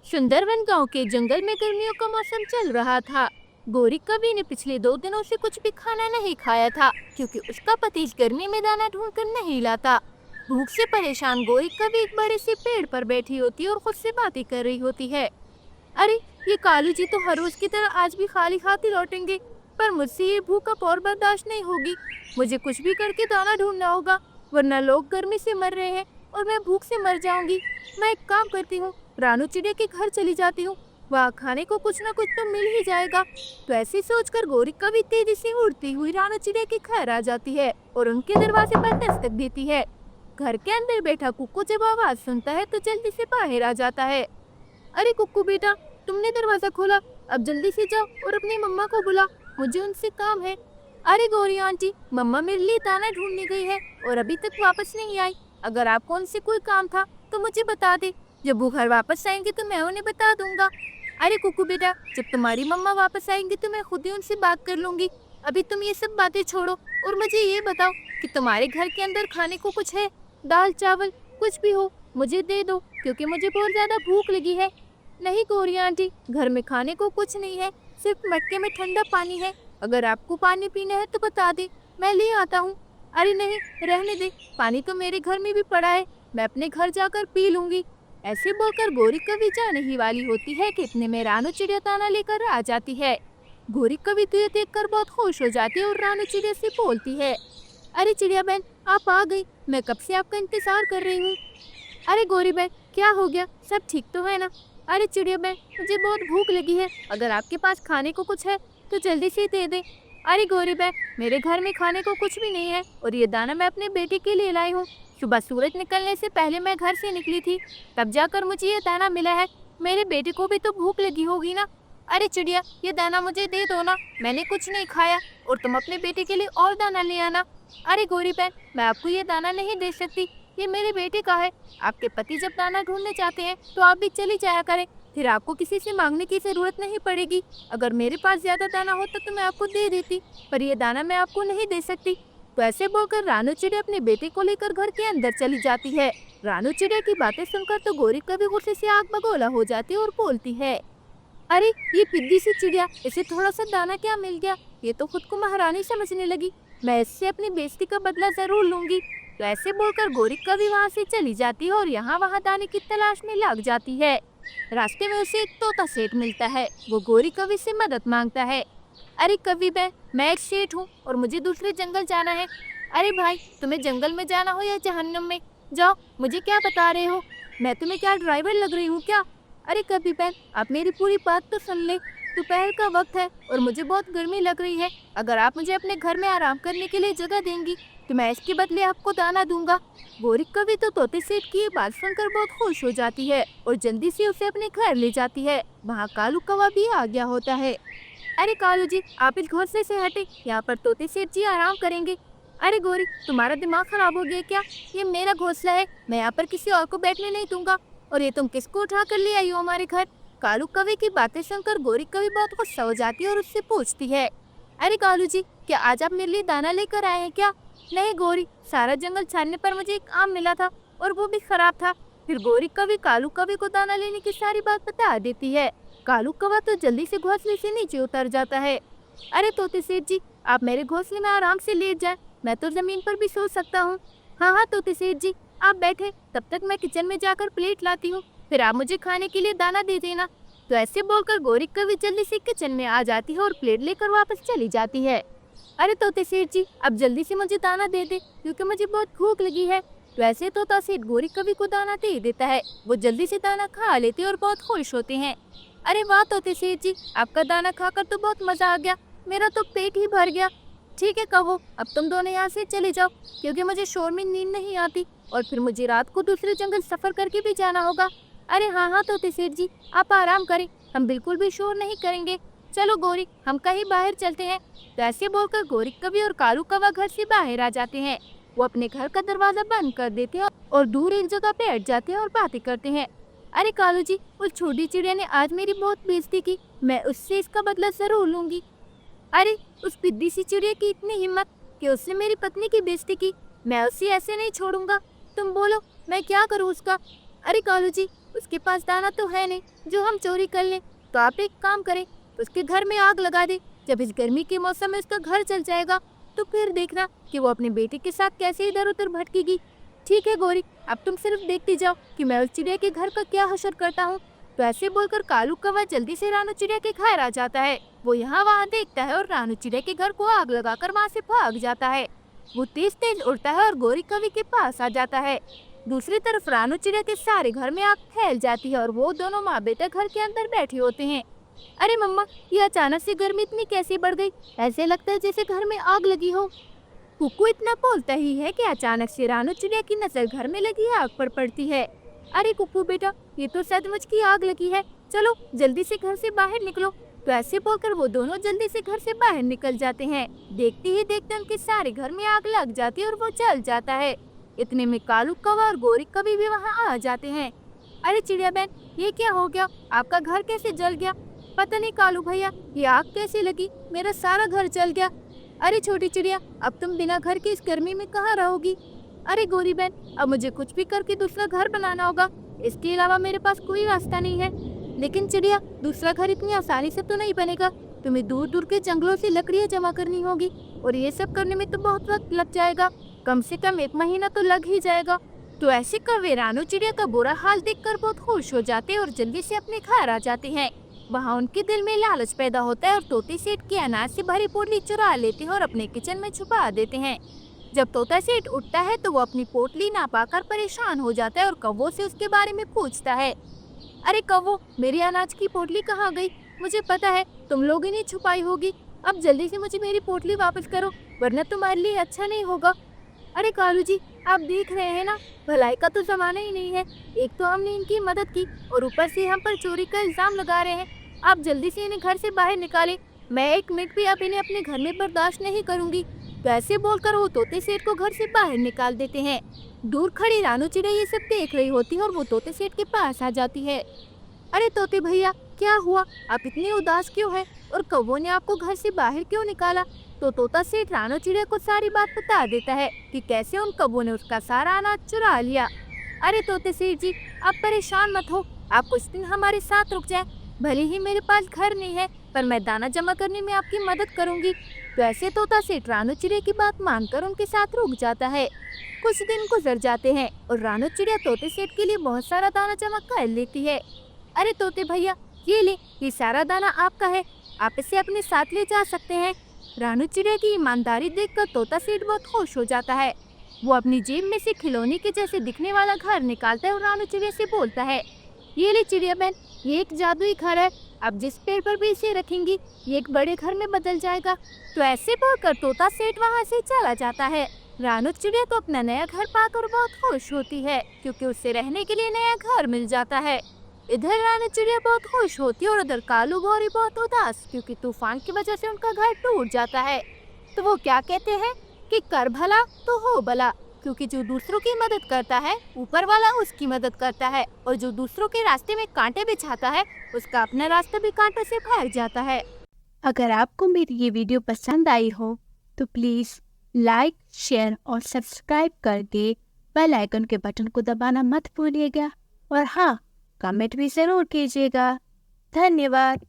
सुंदरवन गांव के जंगल में गर्मियों का मौसम चल रहा था। गोरी कवि ने पिछले 2 दिनों से कुछ भी खाना नहीं खाया था क्योंकि उसका पति इस गर्मी में दाना ढूंढकर नहीं लाता। भूख से परेशान गोरी कवि एक बड़े से पेड़ पर बैठी होती है और खुद से बातें कर रही होती है। अरे, ये कालू जी तो हर रोज की तरह आज भी खाली हाथ ही लौटेंगे, पर मुझसे ये भूख अब और बर्दाश्त नहीं होगी। मुझे कुछ भी करके दाना ढूंढना होगा, वरना लोग गर्मी से मर रहे हैं और मैं भूख से मर जाऊंगी। मैं एक काम करती हूँ, रानू चिड़िया के घर चली जाती हूँ, वहाँ खाने को कुछ न कुछ तो मिल ही जाएगा। तो ऐसे सोचकर गोरी कवि तेजी से उड़ती हुई रानू चिड़िया के घर आ जाती है और उनके दरवाजे पर दस्तक देती है। घर के अंदर बैठा कुक्कू जब आवाज सुनता है तो जल्दी से बाहर आ जाता है। अरे कुक्कू बेटा, तुमने दरवाजा खोला, अब जल्दी से जाओ और अपनी मम्मा को बुला, मुझे उनसे काम है। अरे गौरी आंटी, मम्मा मेरे लिए दाना ढूंढने गई है और अभी तक वापस नहीं आई। अगर आपको उनसे कोई काम था तो मुझे बता दे, जब वो घर वापस आएंगे तो मैं उन्हें बता दूंगा। अरे कुक्कू बेटा, जब तुम्हारी मम्मा वापस आएंगी तो मैं खुद ही उनसे बात कर लूंगी। अभी तुम ये सब बातें छोड़ो और मुझे ये बताओ कि तुम्हारे घर के अंदर खाने को कुछ है? दाल चावल कुछ भी हो मुझे दे दो, क्योंकि मुझे बहुत ज्यादा भूख लगी है। नहीं गौरी आंटी, घर में खाने को कुछ नहीं है, सिर्फ मटके में ठंडा पानी है। अगर आपको पानी पीना है तो बता दे, मैं ले आता हूँ। अरे नहीं, रहने दे, पानी तो मेरे घर में भी पड़ा है, मैं अपने घर जाकर पी लूंगी। ऐसे बोलकर गोरी कवि जाने ही वाली होती है कि इतने में रानू चिड़िया दाना लेकर आ जाती है। गोरी कवि तो ये देखकर बहुत खुश हो जाती है और रानू चिड़िया से बोलती है, अरे चिड़िया बहन, आप आ गई, मैं कब से आपका इंतजार कर रही हूँ। अरे गौरी बहन, क्या हो गया, सब ठीक तो है ना? अरे चिड़िया बहन, मुझे बहुत भूख लगी है, अगर आपके पास खाने को कुछ है तो जल्दी से दे दे। अरे गौरी बहन, मेरे घर में खाने को कुछ भी नहीं है और ये दाना मैं अपने बेटे के लिए लाई हूँ। सुबह सूरज निकलने से पहले मैं घर से निकली थी, तब जाकर मुझे ये दाना मिला है। मेरे बेटे को भी तो भूख लगी होगी ना। अरे चिड़िया, ये दाना मुझे दे दो ना, मैंने कुछ नहीं खाया और तुम अपने बेटे के लिए और दाना ले आना। अरे गौरी बहन, मैं आपको ये दाना नहीं दे सकती, ये मेरे बेटे का है। आपके पति जब दाना ढूंढने जाते हैं तो आप भी चली जाया करें, फिर आपको किसी से मांगने की जरूरत नहीं पड़ेगी। अगर मेरे पास ज्यादा दाना होता तो मैं आपको दे देती, पर ये दाना मैं आपको नहीं दे सकती। तो ऐसे बोलकर रानू चिड़िया अपने बेटे को लेकर घर के अंदर चली जाती है। रानू चिड़िया की बातें सुनकर तो गोरी कभी गुस्से से आग बगोला हो जाती है और बोलती है, अरे ये पिद्दी सी चिड़िया, इसे थोड़ा सा दाना क्या मिल गया, ये तो खुद को महारानी समझने लगी। मैं इससे अपनी बेइज्जती का बदला जरूर लूंगी। तो ऐसे बोलकर गोरी कवि वहाँ से चली जाती है और यहाँ वहाँ दाने की तलाश में लग जाती है। रास्ते में उसे एक तोता सेठ मिलता है, वो गोरी कवि से मदद मांगता है। अरे कवि बहन, मैं एक सेठ हूँ और मुझे दूसरे जंगल जाना है। अरे भाई, तुम्हें जंगल में जाना हो या जहन्नुम में, जाओ, मुझे क्या बता रहे हो, मैं तुम्हें क्या ड्राइवर लग रही हूँ क्या? अरे कवि बहन, आप मेरी पूरी बात तो सुन ले, दोपहर का वक्त है और मुझे बहुत गर्मी लग रही है। अगर आप मुझे अपने घर में आराम करने के लिए जगह देंगी तो मैं इसके बदले आपको दाना दूंगा। गोरी कवि तो तोते सेठ की ये बात सुनकर बहुत खुश हो जाती है और जल्दी से उसे अपने घर ले जाती है। वहाँ कालू कौवा भी आ गया होता है। अरे कालू जी, आप इस घोंसले से हटे, यहाँ पर तोते सेठ जी आराम करेंगे। अरे गोरी, तुम्हारा दिमाग खराब हो गया क्या? ये मेरा घोंसला है, मैं यहाँ पर किसी और को बैठने नहीं दूंगा। और ये तुम किसको उठा कर ले आई हो हमारे घर? कालू कवि की बातें सुनकर गोरी कवि बहुत गुस्सा हो जाती है और उससे पूछती है, अरे कालू जी, क्या आज आप मेरे लिए दाना लेकर आए हैं क्या? नहीं गोरी, सारा जंगल छानने पर मुझे एक आम मिला था और वो भी खराब था। फिर गोरी कवि कालू कवि को दाना लेने की सारी बात बता देती है। कालू कौवा तो जल्दी से घोंसले से नीचे उतर जाता है। अरे तोते सेठ जी, आप मेरे घोंसले में आराम से लेट जाएं, मैं तो जमीन पर भी सो सकता हूँ। हाँ हाँ तोते सेठ जी, आप बैठे, तब तक मैं किचन में जाकर प्लेट लाती हूँ, फिर आप मुझे खाने के लिए दाना दे देना। तो ऐसे बोलकर गोरी कवि जल्दी से किचन में आ जाती है और प्लेट लेकर वापस चली जाती है। अरे तोते सेठ जी, अब जल्दी से मुझे दाना दे दे, क्योंकि मुझे बहुत भूख लगी है। तो ऐसे तोता सेठ गोरी कवि को दाना दे देता है, वो जल्दी से दाना खा लेते हैं और बहुत खुश होते हैं। अरे वाह तोते सेठ जी, आपका दाना खाकर तो बहुत मजा आ गया, मेरा तो पेट ही भर गया। ठीक है कहो, अब तुम दोनों यहाँ से चले जाओ, क्योंकि मुझे शोर में नींद नहीं आती और फिर मुझे रात को दूसरे जंगल सफर करके भी जाना होगा। अरे हाँ हाँ तोते सेठ जी, आप आराम करें, हम बिल्कुल भी शोर नहीं करेंगे। चलो गोरी, हम कहीं बाहर चलते हैं। तो ऐसे बोलकर गोरी कवि और कालू कौवा घर से बाहर आ जाते हैं। वो अपने घर का दरवाजा बंद कर देते हैं और दूर एक जगह बैठ जाते हैं और बातें करते हैं। अरे कालू जी, उस छोटी चिड़िया ने आज मेरी बहुत बेइज्जती की, मैं उससे इसका बदला जरूर लूंगी। अरे उस पिद्दी सी चिड़िया की इतनी हिम्मत कि उसने मेरी पत्नी की बेइज्जती की, मैं उसे ऐसे नहीं छोड़ूंगा। तुम बोलो, मैं क्या करूँ उसका? अरे कालू जी, उसके पास दाना तो है नहीं जो हम चोरी कर लें। तो आप एक काम करें, उसके घर में आग लगा दे। जब इस गर्मी के मौसम में उसका घर जल जाएगा तो फिर देखना कि वो अपने बेटे के साथ कैसे इधर उधर भटकेगी। ठीक है गौरी, अब तुम सिर्फ देखती जाओ कि मैं उस चिड़िया के घर का क्या हशर करता हूँ। तो ऐसे बोलकर कालू कौवा जल्दी से रानू चिड़िया के घर आ जाता है। वो यहाँ वहाँ देखता है और रानू चिड़िया के घर को आग लगाकर वहाँ से भाग जाता है। वो तेज तेज उड़ता है और गौरी कवि के पास आ जाता है। दूसरी तरफ रानू चिड़िया के सारे घर में आग फैल जाती है और वो दोनों माँ बेटा घर के अंदर बैठे होते हैं। अरे मम्मा, ये अचानक से गर्मी इतनी कैसे बढ़ गई? ऐसे लगता है जैसे घर में आग लगी हो। कुकू इतना बोलता ही है कि अचानक से रानू चिड़िया की नजर घर में लगी आग पर पड़ती है। अरे कुकू बेटा, ये तो सचमुच की आग लगी है, चलो जल्दी से घर से बाहर निकलो। तो ऐसे बोलकर वो दोनों जल्दी से घर से बाहर निकल जाते हैं। देखते ही देखते उनके सारे घर में आग लग जाती है और वो जल जाता है। इतने में कालू कौवा और गोरी कवि भी वहाँ आ जाते हैं। अरे चिड़िया बहन, ये क्या हो गया? आपका घर कैसे जल गया? पता नहीं कालू भैया, ये आग कैसे लगी? मेरा सारा घर जल गया। अरे छोटी चिड़िया, अब तुम बिना घर के इस गर्मी में कहाँ रहोगी? अरे गोरी बहन, अब मुझे कुछ भी करके दूसरा घर बनाना होगा, इसके अलावा मेरे पास कोई रास्ता नहीं है। लेकिन चिड़िया, दूसरा घर इतनी आसानी से तो नहीं बनेगा। तुम्हें दूर दूर के जंगलों से लकड़ियाँ जमा करनी होगी और ये सब करने में तो बहुत वक्त लग जाएगा, कम से कम 1 महीना तो लग ही जाएगा। तो ऐसे कौवे रानू चिड़िया का बुरा हाल देखकर बहुत खुश हो जाते हैं और जल्दी से अपने घर आ जाते हैं। वहाँ उनके दिल में लालच पैदा होता है और तोते सेठ की अनाज से भरी पोटली चुरा लेते हैं और अपने किचन में छुपा देते हैं। जब तोता सेठ उठता है तो वो अपनी पोटली ना पाकर परेशान हो जाता है और कौवों से उसके बारे में पूछता है। अरे कौवो, मेरी अनाज की पोटली कहाँ गई? मुझे पता है तुम लोगों ने छुपाई होगी। अब जल्दी से मुझे मेरी पोटली वापस करो, वरना तुम्हारे लिए अच्छा नहीं होगा। अरे कालू जी, आप देख रहे हैं ना, भलाई का तो जमाना ही नहीं है। एक तो हमने इनकी मदद की और ऊपर से हम पर चोरी का इल्जाम लगा रहे हैं। आप जल्दी से इन्हें घर से बाहर निकालें, मैं 1 मिनट भी अब इन्हें अपने घर में बर्दाश्त नहीं करूंगी। तो ऐसे बोलकर वो तोते सेठ को घर से बाहर निकाल देते हैं। दूर खड़ी रानू चिड़िया ये सब देख रही होती है और वो तोते सेठ के पास आ जाती है। अरे तोते भैया, क्या हुआ? आप इतने उदास क्यों हैं? और कौवों ने आपको घर से बाहर क्यों निकाला? तो तोता सेठ रानू चिड़िया को सारी बात बता देता है कि कैसे उन कौवों ने उसका सारा अनाज चुरा लिया। अरे तोते सेठ जी, आप परेशान मत हो, आप कुछ दिन हमारे साथ रुक जाएं। भले ही मेरे पास घर नहीं है, पर मैं दाना जमा करने में आपकी मदद करूंगी। तो ऐसे तोता सेठ रानू चिड़िया की बात मानकर उनके साथ रुक जाता है। कुछ दिन गुजर जाते हैं और रानू चिड़िया तोते सेठ के लिए बहुत सारा दाना जमा कर लेती है। अरे तोते भैया, ये ले, ये सारा दाना आपका है, आप इसे अपने साथ ले जा सकते हैं। रानू चिड़िया की ईमानदारी देखकर तोता सेठ बहुत खुश हो जाता है। वो अपनी जेब में से खिलौने के जैसे दिखने वाला घर निकालता है और रानू चिड़िया से बोलता है, ये ले चिड़िया बहन, ये एक जादुई घर है, अब जिस पेड़ पर भी इसे रखेंगी ये एक बड़े घर में बदल जाएगा। तो ऐसे बोलकर तोता सेठ वहाँ से चला जाता है। रानू चिड़िया को अपना नया घर पाकर बहुत खुश होती है क्योंकि उसे रहने के लिए नया घर मिल जाता है। इधर रानू चिड़िया बहुत खुश होती है और उधर कालू गौरी बहुत उदास क्योंकि तूफान की वजह से उनका घर टूट जाता है। तो वो क्या कहते हैं कि कर भला तो हो भला, क्योंकि जो दूसरों की मदद करता है ऊपर वाला उसकी मदद करता है, और जो दूसरों के रास्ते में कांटे बिछाता है उसका अपना रास्ता भी कांटों से भर जाता है। अगर आपको मेरी ये वीडियो पसंद आई हो तो प्लीज़ लाइक, शेयर और सब्सक्राइब करके बेल आइकन के बटन को दबाना मत भूलिएगा। और हाँ, कमेंट भी ज़रूर कीजिएगा। धन्यवाद।